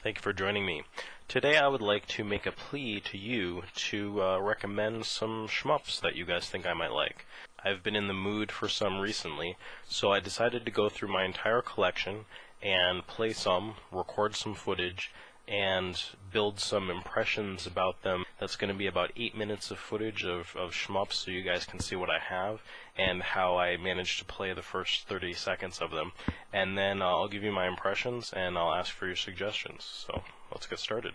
Thank you for joining me. Today I would like to make a plea to you to recommend some shmups that you guys think I might like. I've been in the mood for some recently, so I decided to go through my entire collection and play some, record some footage, and build some impressions about them. That's going to be about 8 minutes of footage of shmups so you guys can see what I have and how I managed to play the first 30 seconds of them. And then I'll give you my impressions and I'll ask for your suggestions. So let's get started.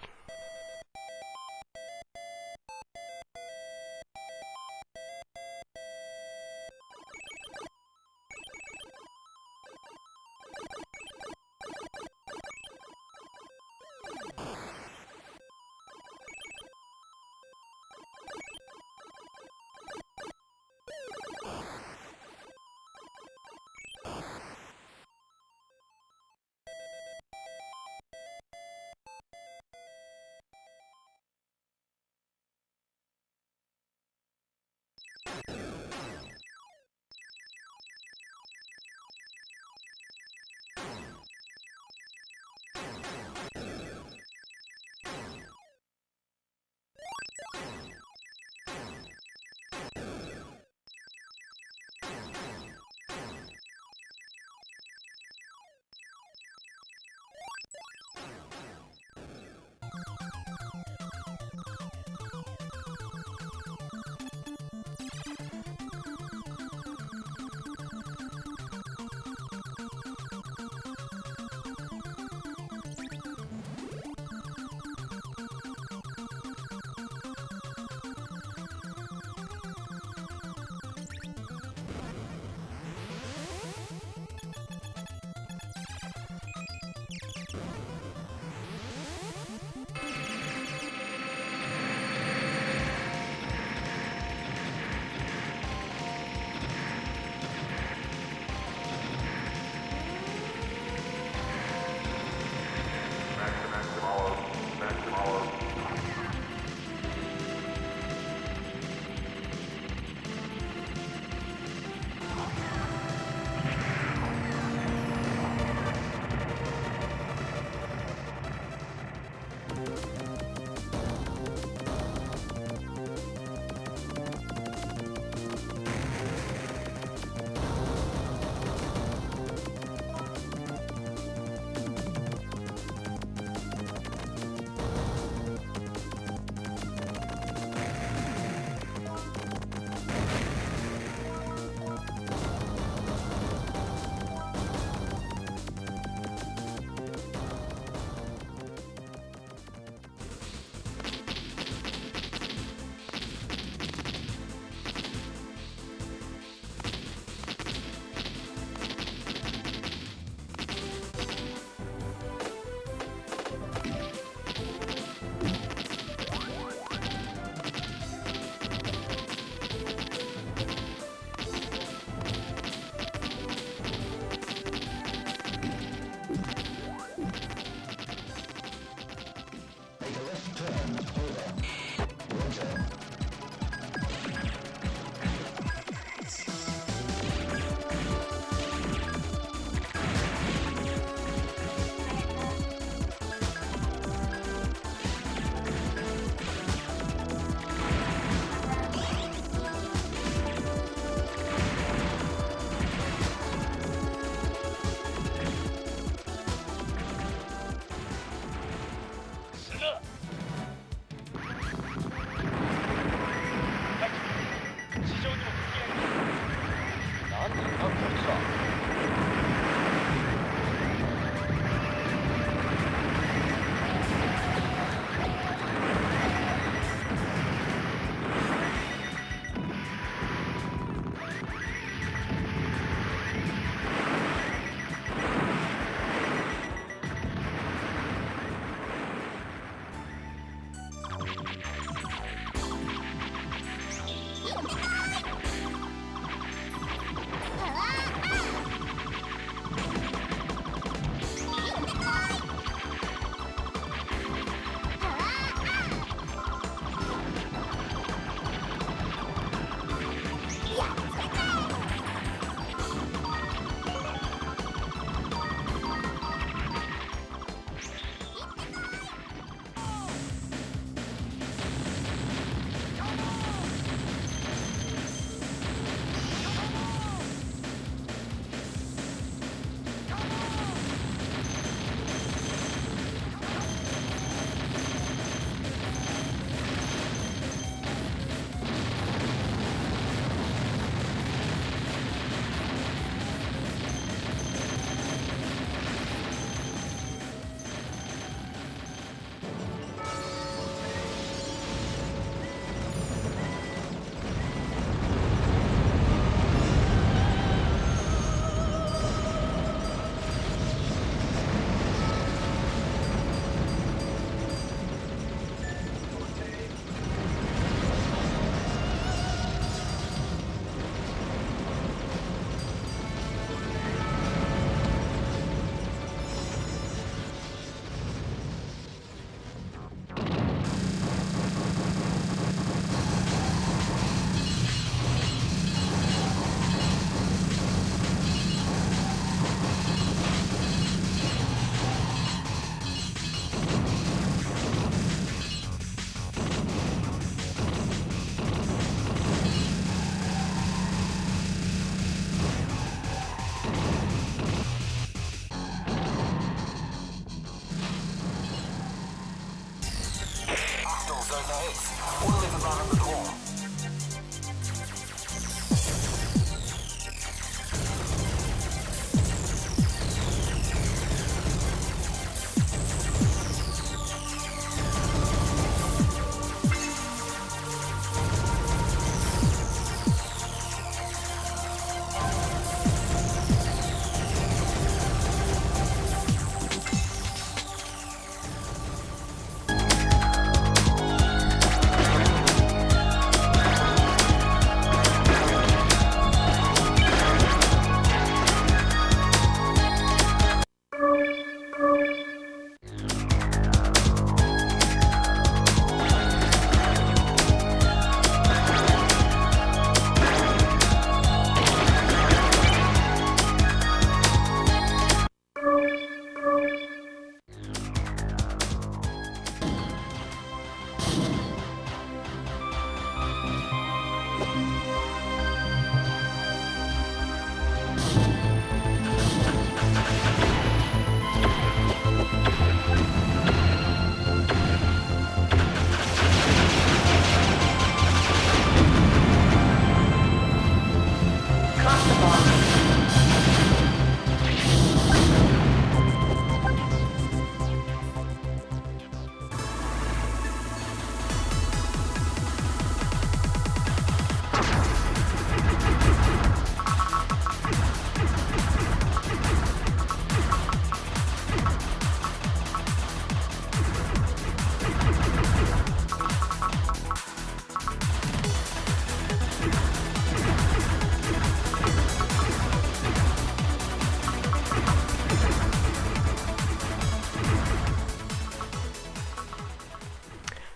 Hostile Söldner-X. Orderly command on the call.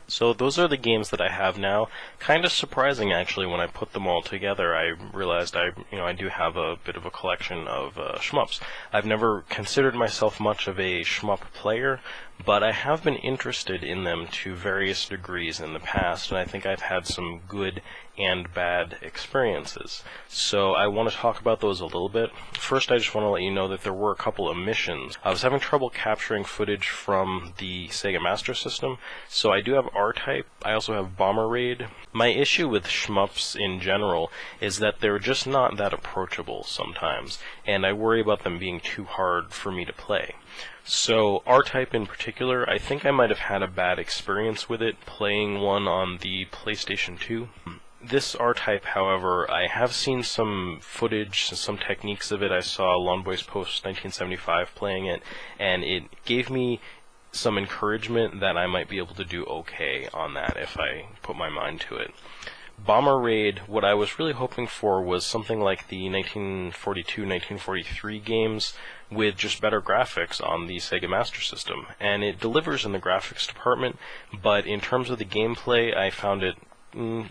So those are the games that I have now. Kind of surprising, actually, when I put them all together. I realized I do have a bit of a collection of shmups. I've never considered myself much of a shmup player, but I have been interested in them to various degrees in the past, and I think I've had some good and bad experiences. So I want to talk about those a little bit. First, I just want to let you know that there were a couple of missions. I was having trouble capturing footage from the Sega Master System, so I do have R-Type. I also have Bomber Raid. My issue with shmups in general is that they're just not that approachable sometimes, and I worry about them being too hard for me to play. So R-Type in particular, I think I might have had a bad experience with it playing one on the PlayStation 2. This R-Type, however, I have seen some footage, some techniques of it. I saw Lon Boys Post 1975 playing it, and it gave me some encouragement that I might be able to do okay on that if I put my mind to it. Bomber Raid, what I was really hoping for was something like the 1942-1943 games with just better graphics on the Sega Master System, and it delivers in the graphics department, but in terms of the gameplay, I found it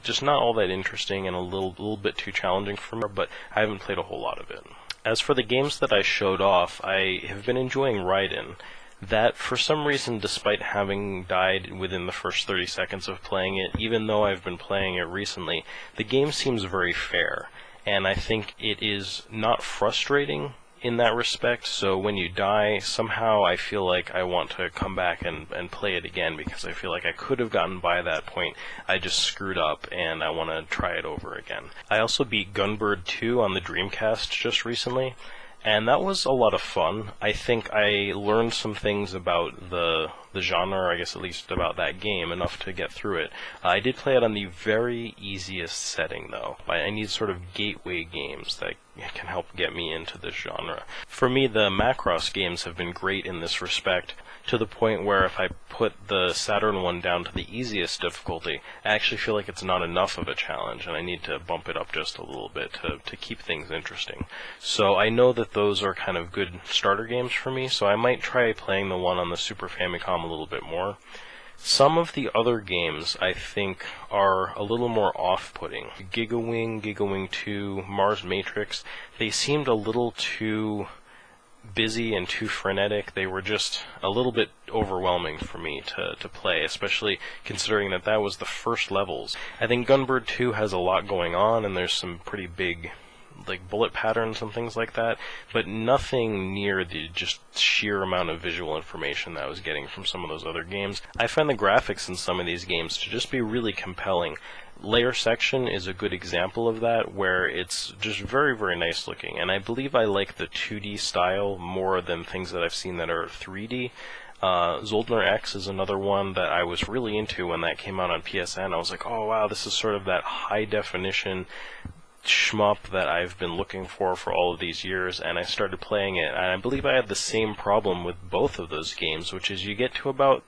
just not all that interesting and a little bit too challenging for me, but I haven't played a whole lot of it. As for the games that I showed off, I have been enjoying Raiden. That, for some reason, despite having died within the first 30 seconds of playing it, even though I've been playing it recently, the game seems very fair, and I think it is not frustrating in that respect, so when you die, somehow I feel like I want to come back and play it again, because I feel like I could have gotten by that point, I just screwed up, and I want to try it over again. I also beat Gunbird 2 on the Dreamcast just recently, and that was a lot of fun. I think I learned some things about the genre, I guess at least about that game, enough to get through it. I did play it on the very easiest setting, though. I need sort of gateway games that can help get me into this genre. For me, the Macross games have been great in this respect, to the point where if I put the Saturn one down to the easiest difficulty, I actually feel like it's not enough of a challenge, and I need to bump it up just a little bit to keep things interesting. So I know that those are kind of good starter games for me, so I might try playing the one on the Super Famicom a little bit more. Some of the other games, I think, are a little more off-putting. Giga Wing 2, Mars Matrix, they seemed a little too busy and too frenetic. They were just a little bit overwhelming for me to play, especially considering that was the first levels. I think Gunbird 2 has a lot going on, and there's some pretty big like bullet patterns and things like that, but nothing near the just sheer amount of visual information that I was getting from some of those other games. I find the graphics in some of these games to just be really compelling. Layer Section is a good example of that, where it's just very, very nice looking, and I believe I like the 2D style more than things that I've seen that are 3D. Söldner-X is another one that I was really into when that came out on PSN. I was like, oh wow, this is sort of that high definition shmup that I've been looking for all of these years, and I started playing it, and I believe I had the same problem with both of those games, which is you get to about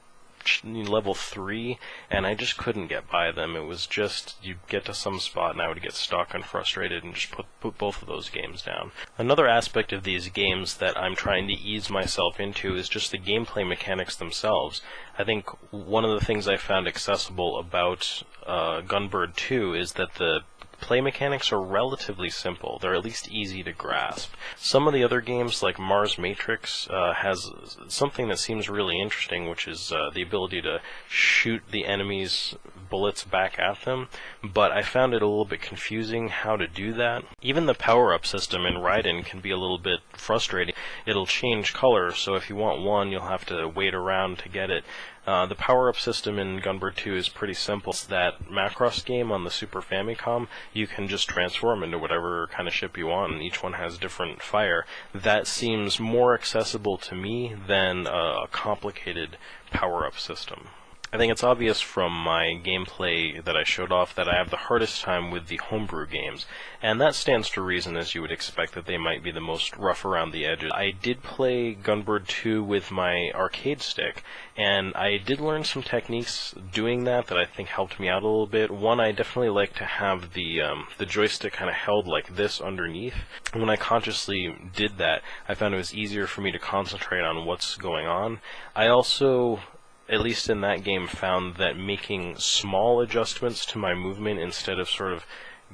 level 3 and I just couldn't get by them. It was just, you get to some spot and I would get stuck and frustrated and just put both of those games down. Another aspect of these games that I'm trying to ease myself into is just the gameplay mechanics themselves. I think one of the things I found accessible about Gunbird 2 is that the play mechanics are relatively simple. They're at least easy to grasp. Some of the other games, like Mars Matrix, has something that seems really interesting, which is the ability to shoot the enemy's bullets back at them, but I found it a little bit confusing how to do that. Even the power-up system in Raiden can be a little bit frustrating. It'll change color, so if you want one, you'll have to wait around to get it. The power-up system in Gunbird 2 is pretty simple. It's that Macross game on the Super Famicom. You can just transform into whatever kind of ship you want, and each one has different fire. That seems more accessible to me than a complicated power-up system. I think it's obvious from my gameplay that I showed off that I have the hardest time with the homebrew games, and that stands to reason, as you would expect, that they might be the most rough around the edges. I did play Gunbird 2 with my arcade stick, and I did learn some techniques doing that I think helped me out a little bit. One, I definitely like to have the joystick kind of held like this underneath. When I consciously did that, I found it was easier for me to concentrate on what's going on. I also, at least in that game, found that making small adjustments to my movement instead of sort of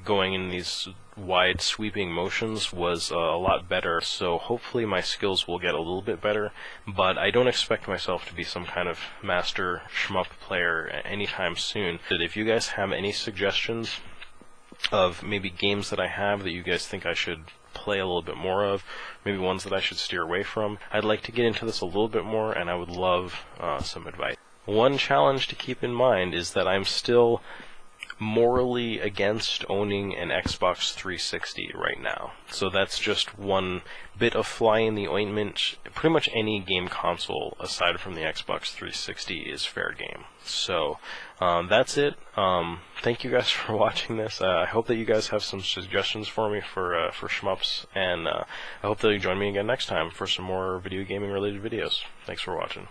going in these wide sweeping motions was a lot better, so hopefully my skills will get a little bit better, but I don't expect myself to be some kind of master shmup player anytime soon. If you guys have any suggestions of maybe games that I have that you guys think I should play a little bit more of, maybe ones that I should steer away from, I'd like to get into this a little bit more, and I would love some advice. One challenge to keep in mind is that I'm still morally against owning an Xbox 360 right now. So that's just one bit of fly in the ointment. Pretty much any game console aside from the Xbox 360 is fair game. So that's it. Thank you guys for watching this. I hope that you guys have some suggestions for me for shmups, and I hope that you join me again next time for some more video gaming related videos. Thanks for watching.